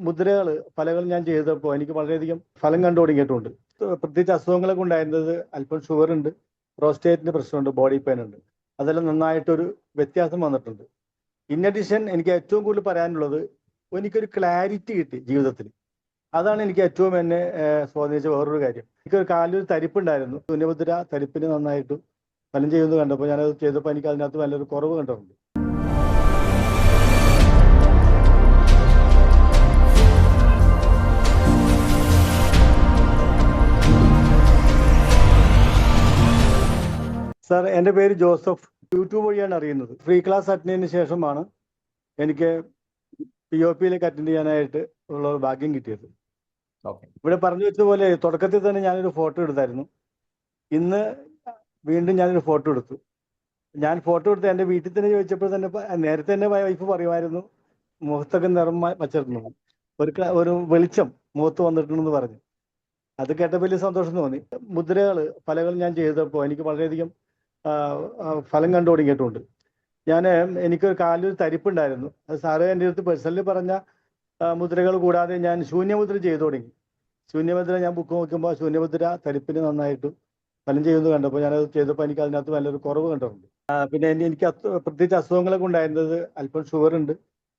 മുദ്രകൾ പലകളും ഞാൻ ചെയ്തപ്പോൾ എനിക്ക് വളരെയധികം ഫലം കണ്ടു തുടങ്ങിയിട്ടുണ്ട്. പ്രത്യേകിച്ച് അസുഖങ്ങളൊക്കെ ഉണ്ടായിരുന്നത് അല്പം ഷുഗർ ഉണ്ട്, പ്രോസ്റ്റേറ്റിന്റെ പ്രശ്നമുണ്ട്, ബോഡി പെയിൻ ഉണ്ട്. അതെല്ലാം നന്നായിട്ടൊരു വ്യത്യാസം വന്നിട്ടുണ്ട്. ഇൻ അഡീഷൻ എനിക്ക് ഏറ്റവും കൂടുതൽ പറയാനുള്ളത്, എനിക്കൊരു ക്ലാരിറ്റി കിട്ടി ജീവിതത്തിൽ. അതാണ് എനിക്ക് ഏറ്റവും എന്നെ സ്വാധീനിച്ച വേറൊരു കാര്യം. എനിക്കൊരു കാലിലൊരു തരിപ്പുണ്ടായിരുന്നു. ശൂന്യമുദ്ര തരിപ്പിന് നന്നായിട്ട് ഫലം ചെയ്യുന്നത് കണ്ടപ്പോൾ ഞാനത് ചെയ്തപ്പോൾ എനിക്ക് അതിനകത്ത് നല്ലൊരു കുറവ് കണ്ടിട്ടുണ്ട്. സാർ, എൻ്റെ പേര് ജോസഫ്. യൂട്യൂബ് വഴിയാണ് അറിയുന്നത്. ഫ്രീ ക്ലാസ് അറ്റൻഡ് ചെയ്തതിന് ശേഷമാണ് എനിക്ക് POP അറ്റൻഡ് ചെയ്യാനായിട്ട് ഉള്ള ഒരു ഭാഗ്യം കിട്ടിയത്. ഇവിടെ പറഞ്ഞു വെച്ചതുപോലെ തുടക്കത്തിൽ തന്നെ ഞാനൊരു ഫോട്ടോ എടുത്തായിരുന്നു. ഇന്ന് വീണ്ടും ഞാനൊരു ഫോട്ടോ എടുത്തു. ഞാൻ ഫോട്ടോ എടുത്ത് എൻ്റെ വീട്ടിൽ തന്നെ ചോദിച്ചപ്പോൾ തന്നെ നേരത്തെ എൻ്റെ വൈഫ് പറയുമായിരുന്നു മുഖത്തൊക്കെ നിറം വച്ചിരുന്നു, ഒരു വെളിച്ചം മുഖത്ത് വന്നിട്ടുണ്ടെന്ന് പറഞ്ഞു. അത് കേട്ടപ്പോൾ വലിയ സന്തോഷം തോന്നി. മുദ്രകൾ പലകളും ഞാൻ ചെയ്തപ്പോൾ എനിക്ക് വളരെയധികം ഫലം കണ്ടു തുടങ്ങിയിട്ടുണ്ട്. എനിക്കൊരു കാലിലൊരു തരിപ്പുണ്ടായിരുന്നു. അത് സാറ് എൻ്റെ അടുത്ത് പേഴ്സണലി പറഞ്ഞ മുദ്രകൾ കൂടാതെ ഞാൻ ശൂന്യമുദ്ര ചെയ്തു തുടങ്ങി. ശൂന്യമുദ്ര ഞാൻ ബുക്ക് നോക്കുമ്പോൾ ശൂന്യമുദ്ര തരിപ്പിന് നന്നായിട്ട് ഫലം ചെയ്യുന്നത് കണ്ടപ്പോൾ ഞാനത് ചെയ്തപ്പോൾ എനിക്ക് അതിനകത്ത് നല്ലൊരു കുറവ് കണ്ടിട്ടുണ്ട്. പിന്നെ എനിക്ക് പ്രത്യേകിച്ച് അസുഖങ്ങളൊക്കെ ഉണ്ടായിരുന്നത് അല്പം ഷുഗർ ഉണ്ട്,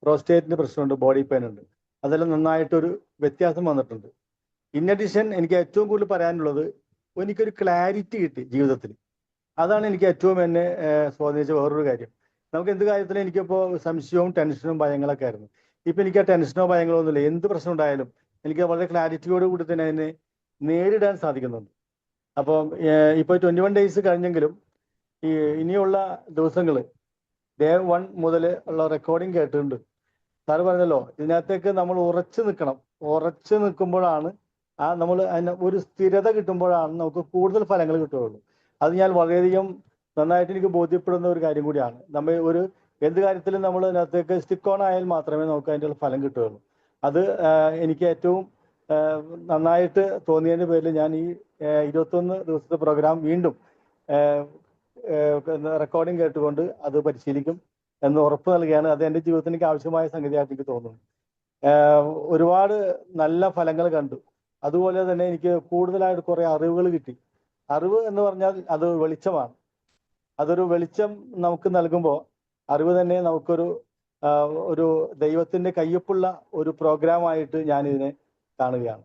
പ്രോസ്റ്റേറ്റിന്റെ പ്രശ്നമുണ്ട്, ബോഡി പെയിൻ ഉണ്ട്. അതെല്ലാം നന്നായിട്ടൊരു വ്യത്യാസം വന്നിട്ടുണ്ട്. ഇൻ അഡീഷൻ എനിക്ക് ഏറ്റവും കൂടുതൽ പറയാനുള്ളത്, എനിക്കൊരു ക്ലാരിറ്റി കിട്ടി ജീവിതത്തിൽ. അതാണ് എനിക്ക് ഏറ്റവും എന്നെ സ്വാധീനിച്ച വേറൊരു കാര്യം. നമുക്ക് എന്ത് കാര്യത്തിലും എനിക്കിപ്പോൾ സംശയവും ടെൻഷനും ഭയങ്ങളൊക്കെ ആയിരുന്നു. ഇപ്പം എനിക്ക് ആ ടെൻഷനോ ഭയങ്ങളോ ഒന്നുമില്ല. എന്ത് പ്രശ്നം ഉണ്ടായാലും എനിക്ക് വളരെ ക്ലാരിറ്റിയോട് കൂടി തന്നെ അതിനെ നേരിടാൻ സാധിക്കുന്നുണ്ട്. അപ്പം ഇപ്പോൾ 21 ഡേയ്സ് കഴിഞ്ഞെങ്കിലും ഇനിയുള്ള ദിവസങ്ങൾ ഡേ 1 മുതൽ ഉള്ള റെക്കോർഡിങ് കേട്ടിട്ടുണ്ട്. സാറ് പറഞ്ഞല്ലോ, ഇതിനകത്തേക്ക് നമ്മൾ ഉറച്ചു നിൽക്കണം. ഉറച്ചു നിൽക്കുമ്പോഴാണ് നമ്മൾ അതിന് ഒരു സ്ഥിരത കിട്ടുമ്പോഴാണ് നമുക്ക് കൂടുതൽ ഫലങ്ങൾ കിട്ടുകയുള്ളൂ. അത് ഞാൻ വളരെയധികം നന്നായിട്ട് എനിക്ക് ബോധ്യപ്പെടുന്ന ഒരു കാര്യം കൂടിയാണ്. നമ്മൾ എന്ത് കാര്യത്തിലും നമ്മൾ അതിനകത്തേക്ക് സ്റ്റിക്ക് ഓൺ ആയാൽ മാത്രമേ നമുക്ക് അതിൻ്റെ ഫലം കിട്ടുകയുള്ളൂ. അത് എനിക്ക് ഏറ്റവും നന്നായിട്ട് തോന്നിയതിൻ്റെ പേരിൽ ഞാൻ ഈ 21 ദിവസത്തെ പ്രോഗ്രാം വീണ്ടും റെക്കോർഡിങ് കേട്ടുകൊണ്ട് അത് പരിശീലിക്കും എന്ന് ഉറപ്പ് നൽകുകയാണ്. അത് എൻ്റെ ജീവിതത്തിന് എനിക്ക് ആവശ്യമായ സംഗതിയായിട്ട് എനിക്ക് തോന്നുന്നു. ഒരുപാട് നല്ല ഫലങ്ങൾ കണ്ടു. അതുപോലെ തന്നെ എനിക്ക് കൂടുതലായിട്ട് കുറേ അറിവുകൾ കിട്ടി. അറിവ് എന്ന് പറഞ്ഞാൽ അത് വെളിച്ചമാണ്. അതൊരു വെളിച്ചം നമുക്ക് നൽകുമ്പോൾ അറിവ് തന്നെ നമുക്കൊരു ദൈവത്തിന്റെ കയ്യൊപ്പുള്ള ഒരു പ്രോഗ്രാമായിട്ട് ഞാനിതിനെ കാണുകയാണ്.